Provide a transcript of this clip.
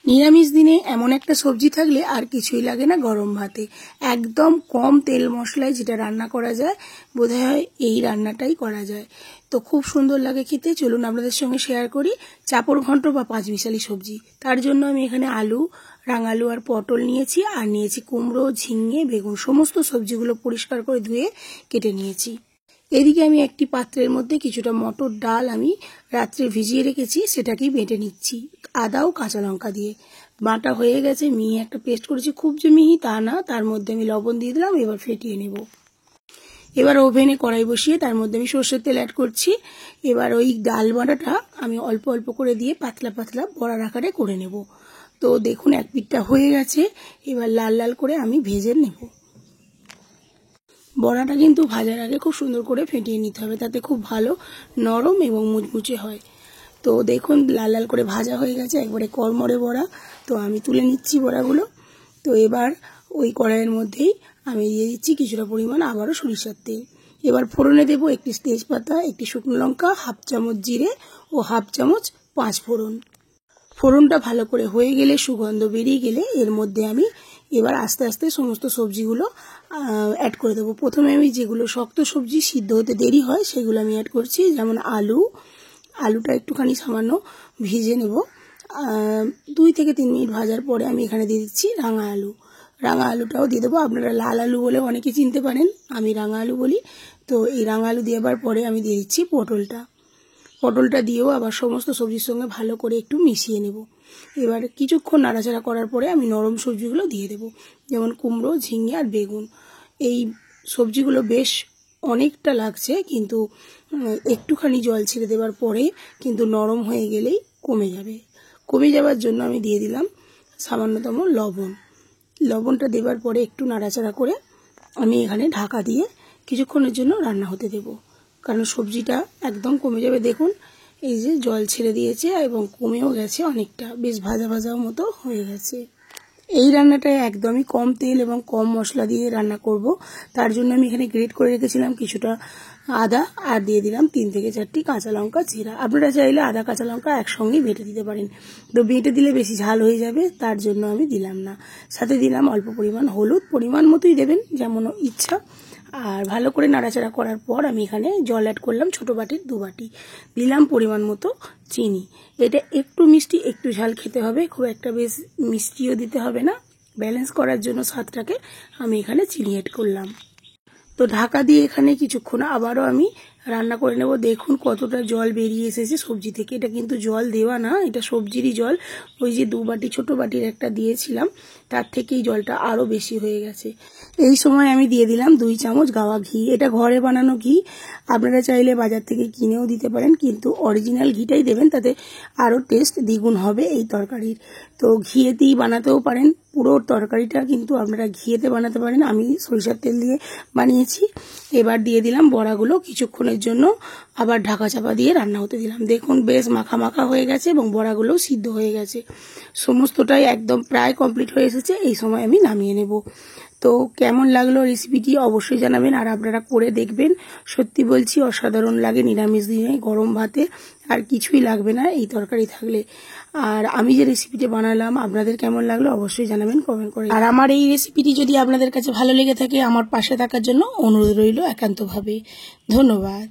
নিরামিষ দিনে এমন একটা সবজি থাকলে আর কিছুই লাগে না গরম ভাতে। একদম কম তেল মশলায় যেটা রান্না করা যায়, বোধহয় এই রান্নাটাই করা যায়। তো খুব সুন্দর লাগে খেতে। চলুন আপনাদের সঙ্গে শেয়ার করি চাপড় ঘন্ট বা পাঁচমিশালি সবজি। তার জন্য আমি এখানে আলু, রাঙালু আর পটল নিয়েছি, আর নিয়েছি কুমড়ো, ঝিঙে, বেগুন। সমস্ত সবজিগুলো পরিষ্কার করে ধুয়ে কেটে নিয়েছি। এদিকে আমি একটি পাত্রের মধ্যে কিছুটা মটর ডাল আমি রাত্রে ভিজিয়ে রেখেছি, সেটাকেই বেটে নিচ্ছি আদা ও কাঁচা লঙ্কা দিয়ে। বাটা হয়ে গেছে, মিহি একটা পেস্ট করেছি, খুব যে মিহি তা না। তার মধ্যে আমি লবণ দিয়ে দিলাম, এবার ফেটিয়ে নেব। এবার ওভেনে কড়াই বসিয়ে তার মধ্যে আমি সর্ষের তেল অ্যাড করছি। এবার ওই ডাল বাটাটা আমি অল্প অল্প করে দিয়ে পাতলা পাতলা বড়ার আকারে করে নেব। তো দেখুন এক পিঠটা হয়ে গেছে, এবার লাল লাল করে আমি ভেজে নেব। বড়াটা কিন্তু ভাজার আগে খুব সুন্দর করে ফেটিয়ে নিতে হবে, তাতে খুব ভালো নরম এবং মুচমুচে হয়। তো দেখুন লাল লাল করে ভাজা হয়ে গেছে, একবারে কড়মড়ে বড়া। তো আমি তুলে নিচ্ছি বড়াগুলো। তো এবার ওই কড়াইয়ের মধ্যেই আমি দিয়ে দিচ্ছি কিছুটা পরিমাণ আবারও সরিষার তেল। এবার ফোড়নে দেবো একটি তেজপাতা, একটি শুকনো লঙ্কা, হাফ চামচ জিরে ও হাফ চামচ পাঁচ ফোড়ন। ফোড়নটা ভালো করে হয়ে গেলে, সুগন্ধ বেরিয়ে গেলে এর মধ্যে আমি এবার আস্তে আস্তে সমস্ত সবজিগুলো অ্যাড করে দেবো। প্রথমে আমি যেগুলো শক্ত সবজি সিদ্ধ হতে দেরি হয় সেগুলো আমি অ্যাড করছি, যেমন আলুটা একটুখানি সামান্য ভিজে নেব। 2 থেকে 3 মিনিট ভাজার পরে আমি এখানে দিয়ে দিচ্ছি রাঙা আলুটাও দিয়ে দেবো। আপনারা লাল আলু বলে অনেকে চিনতে পারেন, আমি রাঙা আলু বলি। তো এই রাঙা আলু দেওয়ার পরে আমি দিয়ে দিচ্ছি পটলটা দিয়েও আবার সমস্ত সবজির সঙ্গে ভালো করে একটু মিশিয়ে নেব। এবার কিছুক্ষণ নাড়াচাড়া করার পরে আমি নরম সবজিগুলো দিয়ে দেব, যেমন কুমড়ো, ঝিঙে আর বেগুন। এই সবজিগুলো বেশ অনেকটা লাগছে, কিন্তু একটুখানি জল ছেড়ে দেওয়ার পরে কিন্তু নরম হয়ে গেলেই কমে যাবার জন্য আমি দিয়ে দিলাম সামান্যতম লবণটা দেওয়ার পরে একটু নাড়াচাড়া করে আমি এখানে ঢাকা দিয়ে কিছুক্ষণের জন্য রান্না হতে দেব, কারণ সবজিটা একদম কমে যাবে। দেখুন এই যে জল ছেড়ে দিয়েছে এবং কমেও গেছে অনেকটা, বেশ ভাজা ভাজাও মতো হয়ে গেছে। এই রান্নাটা একদমই কম তেল এবং কম মশলা দিয়ে রান্না করব। তার জন্য আমি এখানে গ্রেট করে রেখেছিলাম কিছুটা আদা, আর দিয়ে দিলাম 3 থেকে 4টি কাঁচা লঙ্কা চিরা। আপনারা চাইলে আদা কাঁচা লঙ্কা একসঙ্গেই বেটে দিতে পারেন, তো বেটে দিলে বেশি ঝাল হয়ে যাবে, তার জন্য আমি দিলাম না। সাথে দিলাম অল্প পরিমাণ হলুদ, পরিমাণ মতোই দেবেন যেমন ইচ্ছা। আর ভালো করে নাড়াচাড়া করার পর আমি এখানে জল অ্যাড করলাম, ছোটো বাটির 2 বাটি দিলাম পরিমাণ মতো চিনি। এটা একটু মিষ্টি একটু ঝাল খেতে হবে, খুব একটা বেশ মিষ্টিও দিতে হবে না। ব্যালেন্স করার জন্য স্বাদটাকে আমি এখানে চিনি অ্যাড করলাম। তো ঢাকা দিয়ে এখানে কিছুক্ষণ আবারও আমি রান্না করে নেব। দেখুন কতটা জল বেরিয়ে এসেছে সবজি থেকে। এটা কিন্তু জল দেওয়া না, এটা সবজিরই জল। ওই যে 2 বাটি ছোটো বাটির একটা দিয়েছিলাম, তার থেকেই জলটা আরও বেশি হয়ে গেছে। এই সময় আমি দিয়ে দিলাম 2 চামচ গাওয়া ঘি। এটা ঘরে বানানো ঘি, আপনারা চাইলে বাজার থেকে কিনেও দিতে পারেন, কিন্তু অরিজিনাল ঘিটাই দেবেন, তাতে আরও টেস্ট দ্বিগুণ হবে এই তরকারির। তো ঘিয়েতেই বানাতেও পারেন, পুরো তরকারিটা কিন্তু আপনারা ঘিয়েতে বানাতে পারেন। আমি সরিষার তেল দিয়ে বানিয়েছি। এবার দিয়ে দিলাম বড়াগুলো, কিছুক্ষণের জন্য আবার ঢাকা চাপা দিয়ে রান্না হতে দিলাম। দেখুন বেশ মাখা মাখা হয়ে গেছে এবং বড়াগুলোও সিদ্ধ হয়ে গেছে। সমস্তটাই একদম প্রায় কমপ্লিট হয়ে এসেছে। এই সময় আমি নামিয়ে নেব। তো কেমন লাগলো রেসিপিটি অবশ্যই জানাবেন, আর আপনারা করে দেখবেন। সত্যি বলছি অসাধারণ লাগে নিরামিষ দিনে গরম ভাতে, আর কিছুই লাগবে না এই তরকারি থাকলে। আর আমি যে রেসিপিটি বানালাম আপনাদের কেমন লাগলো অবশ্যই জানাবেন কমেন্ট করে। আর আমার এই রেসিপিটি যদি আপনাদের কাছে ভালো লেগে থাকে, আমার পাশে থাকার জন্য অনুরোধ রইল একান্তভাবে। ধন্যবাদ।